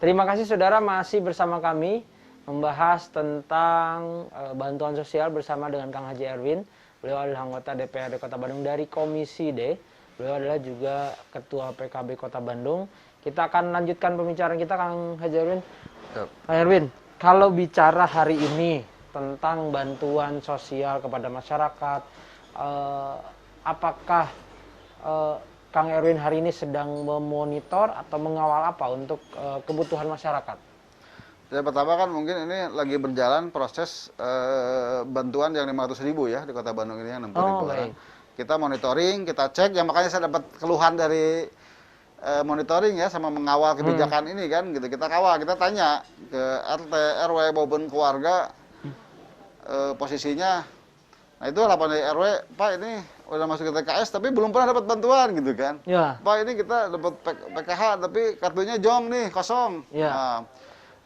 Terima kasih saudara masih bersama kami membahas tentang bantuan sosial bersama dengan Kang Haji Erwin. Beliau adalah anggota DPRD Kota Bandung dari Komisi D. Beliau adalah juga Ketua PKB Kota Bandung. Kita akan lanjutkan pembicaraan kita, Kang Haji Erwin. Kang Erwin, kalau bicara hari ini tentang bantuan sosial kepada masyarakat, apakah Kang Erwin hari ini sedang memonitor atau mengawal apa untuk kebutuhan masyarakat? Ya, pertama kan mungkin ini lagi berjalan proses bantuan yang 500.000 ya di Kota Bandung ini yang 60.000 orang. Kita monitoring, kita cek, ya makanya saya dapat keluhan dari monitoring ya sama mengawal kebijakan ini kan gitu. Kita kawal, kita tanya ke RT, RW maupun keluarga posisinya. Nah itu laporan dari RW, Pak ini udah masuk ke TKS tapi belum pernah dapat bantuan gitu kan. Ya. Pak ini kita dapat PKH tapi kartunya jong nih, kosong. Ya. Nah,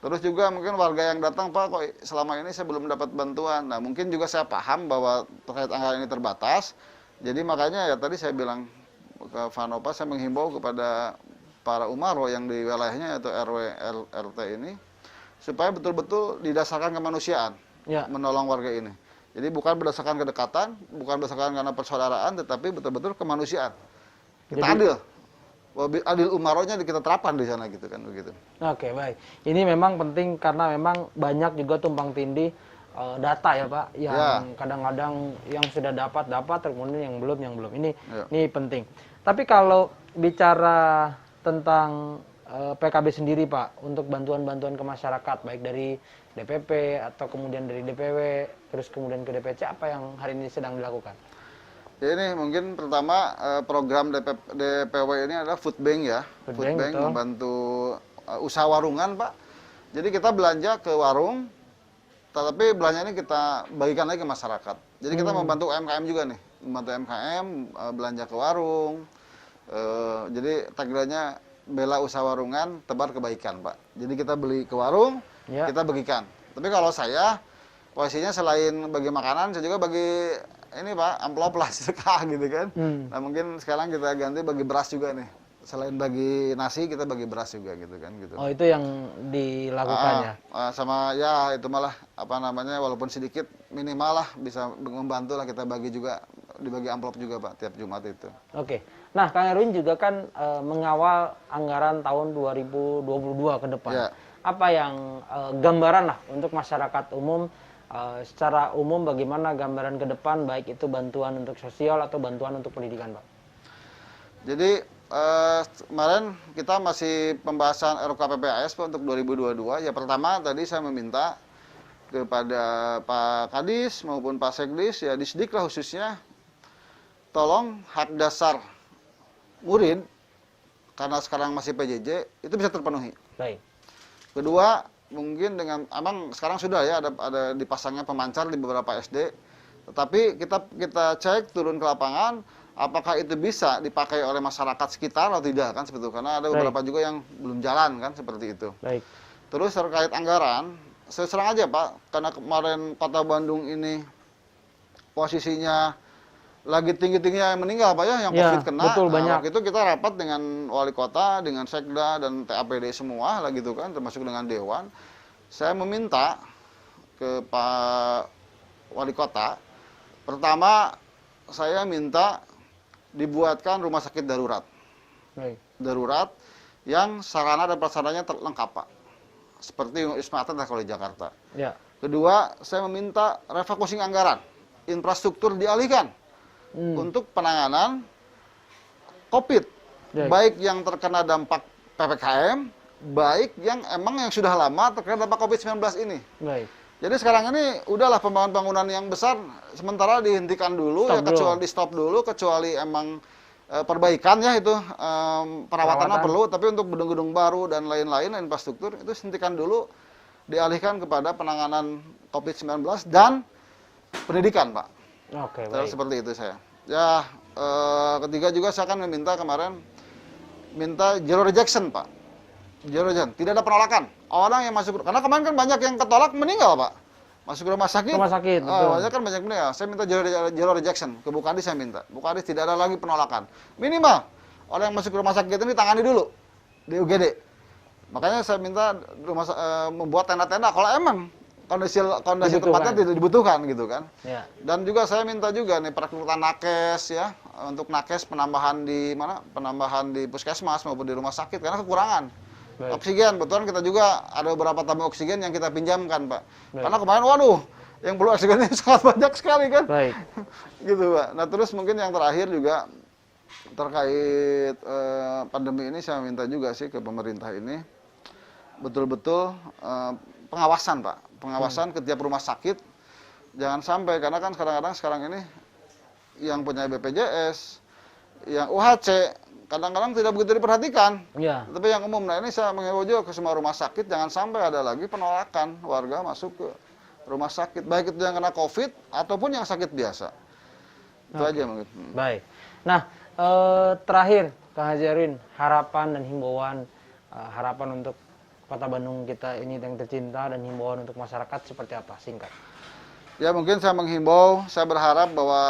terus juga mungkin warga yang datang, Pak kok selama ini saya belum dapat bantuan. Nah mungkin juga saya paham bahwa terkait anggaran ini terbatas. Jadi makanya ya tadi saya bilang ke Vanopa, saya menghimbau kepada para umaro yang di wilayahnya yaitu RW, RT ini supaya betul-betul didasarkan kemanusiaan, Ya. menolong warga ini. Jadi bukan berdasarkan kedekatan, bukan berdasarkan karena persaudaraan, tetapi betul-betul kemanusiaan. Kita adil. Adil umaronya kita terapkan di sana gitu kan begitu. Oke, baik. Ini memang penting karena memang banyak juga tumpang tindih data ya Pak, yang kadang-kadang yang sudah dapat, kemudian yang belum. Ini penting. Tapi kalau bicara tentang PKB sendiri Pak, untuk bantuan-bantuan ke masyarakat, baik dari DPP atau kemudian dari DPW, terus kemudian ke DPC, apa yang hari ini sedang dilakukan? Ya ini mungkin pertama program DPW ini adalah food bank ya. Food bank membantu usaha warungan Pak. Jadi kita belanja ke warung, tapi belanja ini kita bagikan lagi ke masyarakat. Jadi kita membantu UMKM juga nih, membantu UMKM belanja ke warung. Jadi tagline-nya bela usaha warungan, tebar kebaikan Pak. Jadi kita beli ke warung, kita bagikan. Tapi kalau saya posisinya selain bagi makanan, saya juga bagi ini Pak, amplop lah sedekah gitu kan. Nah mungkin sekarang kita ganti bagi beras juga nih. Selain bagi nasi, kita bagi beras juga gitu kan. Gitu. Oh itu yang dilakukannya? Sama ya itu malah apa namanya, walaupun sedikit minimal lah bisa membantu lah, kita bagi juga, dibagi amplop juga Pak tiap Jumat itu. Oke. Nah Kang Erwin juga kan mengawal anggaran tahun 2022 ke depan. Ya. Apa yang gambaran lah untuk masyarakat umum, secara umum bagaimana gambaran ke depan, baik itu bantuan untuk sosial atau bantuan untuk pendidikan Pak? Jadi kemarin kita masih pembahasan RUKPPAS untuk 2022. Ya pertama tadi saya meminta kepada Pak Kadis maupun Pak Sekdis, ya Disdik lah khususnya, tolong hak dasar murid karena sekarang masih PJJ itu bisa terpenuhi. Baik. Kedua, mungkin dengan abang sekarang sudah ya ada dipasangnya pemancar di beberapa SD, tetapi kita cek turun ke lapangan, apakah itu bisa dipakai oleh masyarakat sekitar atau tidak kan seperti itu, karena ada beberapa juga yang belum jalan kan seperti itu. Baik. Terus terkait anggaran, saya serang aja Pak, karena kemarin Kota Bandung ini posisinya lagi tinggi-tingginya yang meninggal Pak ya, yang COVID kena. Betul, banyak. Waktu itu kita rapat dengan wali kota, dengan sekda dan TAPD semua lah gitu kan, termasuk dengan dewan. Saya meminta ke Pak wali kota, pertama saya minta dibuatkan rumah sakit darurat. Baik. Darurat yang sarana dan prasarananya lengkap Pak. Seperti Wisma Atlet kalau di Jakarta. Ya. Kedua, saya meminta refocusing anggaran, infrastruktur dialihkan untuk penanganan COVID, baik yang terkena dampak PPKM, baik yang emang yang sudah lama terkena dampak COVID-19 ini. Baik. Jadi sekarang ini udahlah pembangunan yang besar sementara dihentikan dulu, kecuali di stop dulu, kecuali emang perbaikan ya itu perawatannya perlu, tapi untuk gedung-gedung baru dan lain-lain infrastruktur itu hentikan dulu, dialihkan kepada penanganan COVID-19 dan pendidikan Pak. Oke, baik. Seperti itu saya. Ya, ketiga juga saya akan meminta kemarin, minta zero rejection Pak. Zero rejection, tidak ada penolakan. Orang yang masuk, karena kemarin kan banyak yang ketolak meninggal Pak. Masuk ke rumah sakit. Rumah sakit, betul. Banyak kan banyak meninggal. Saya minta zero rejection, ke Bu Kadis saya minta. Bu Kadis tidak ada lagi penolakan. Minimal, orang yang masuk ke rumah sakit ini ditangani dulu, di UGD. Makanya saya minta membuat tenda-tenda kalau emang kondisi tempatnya tidak dibutuhkan gitu kan. Ya. Dan juga saya minta juga nih perekrutan nakes ya, untuk nakes penambahan di puskesmas maupun di rumah sakit karena kekurangan. Baik. Oksigen, betulan kita juga ada beberapa tabung oksigen yang kita pinjamkan, Pak. Baik. Karena kemarin, waduh, yang perlu oksigen ini sangat banyak sekali kan. Baik. Gitu, Pak. Nah, terus mungkin yang terakhir juga terkait pandemi ini saya minta juga sih ke pemerintah ini betul-betul pengawasan, Pak. Pengawasan ke tiap rumah sakit. Jangan sampai, karena kan kadang-kadang sekarang ini yang punya BPJS, yang UHC, kadang-kadang tidak begitu diperhatikan. Ya. Tapi yang umum, nah ini saya mengimbau juga ke semua rumah sakit, jangan sampai ada lagi penolakan warga masuk ke rumah sakit, baik itu yang kena COVID ataupun yang sakit biasa. Itu aja mungkin. Baik. Nah, terakhir, Kang Haji Arwin, harapan dan himbauan, harapan untuk Kota Bandung kita ini yang tercinta dan himbauan untuk masyarakat seperti apa? Singkat. Ya mungkin saya menghimbau, saya berharap bahwa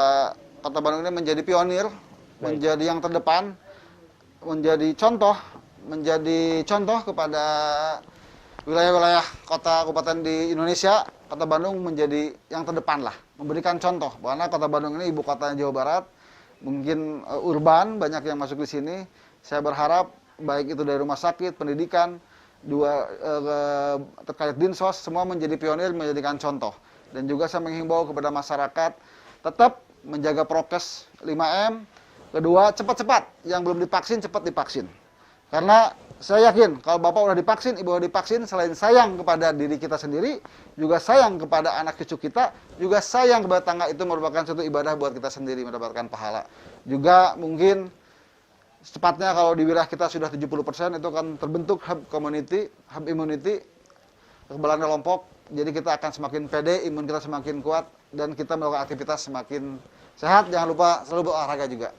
Kota Bandung ini menjadi pionir, menjadi yang terdepan, menjadi contoh kepada wilayah-wilayah kota kabupaten di Indonesia. Kota Bandung menjadi yang terdepan lah, memberikan contoh karena Kota Bandung ini ibu kota Jawa Barat, mungkin urban, banyak yang masuk di sini. Saya berharap baik itu dari rumah sakit, pendidikan, terkait dinsos, semua menjadi pionir, menjadikan contoh. Dan juga saya menghimbau kepada masyarakat tetap menjaga prokes 5M. Kedua, cepat-cepat. Yang belum divaksin, cepat divaksin. Karena saya yakin, kalau Bapak udah divaksin, Ibu udah divaksin, selain sayang kepada diri kita sendiri, juga sayang kepada anak cucu kita, juga sayang kepada tetangga, itu merupakan suatu ibadah buat kita sendiri, mendapatkan pahala. Juga mungkin secepatnya kalau di wilayah kita sudah 70%, itu akan terbentuk hub immunity, kekebalan kelompok, jadi kita akan semakin pede, imun kita semakin kuat, dan kita melakukan aktivitas semakin sehat. Jangan lupa selalu berolahraga juga.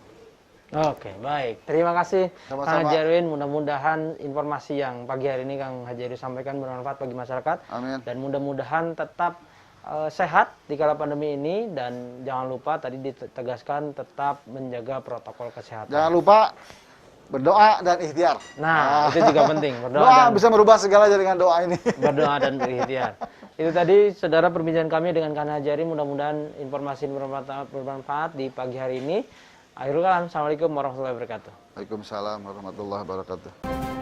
Oke, baik. Terima kasih Kang Haji Arwin. Mudah-mudahan informasi yang pagi hari ini Kang Haji Arwin sampaikan bermanfaat bagi masyarakat. Amin. Dan mudah-mudahan tetap sehat di kala pandemi ini. Dan jangan lupa tadi ditegaskan tetap menjaga protokol kesehatan. Jangan lupa berdoa dan ikhtiar. Nah, itu juga penting. Doa bisa merubah segala dengan doa ini. Berdoa dan berikhtiar. Itu tadi, saudara, perbincangan kami dengan Kang Haji Arwin. Mudah-mudahan informasi bermanfaat di pagi hari ini. Akhirul kalam, assalamualaikum warahmatullahi wabarakatuh. Waalaikumsalam warahmatullahi wabarakatuh.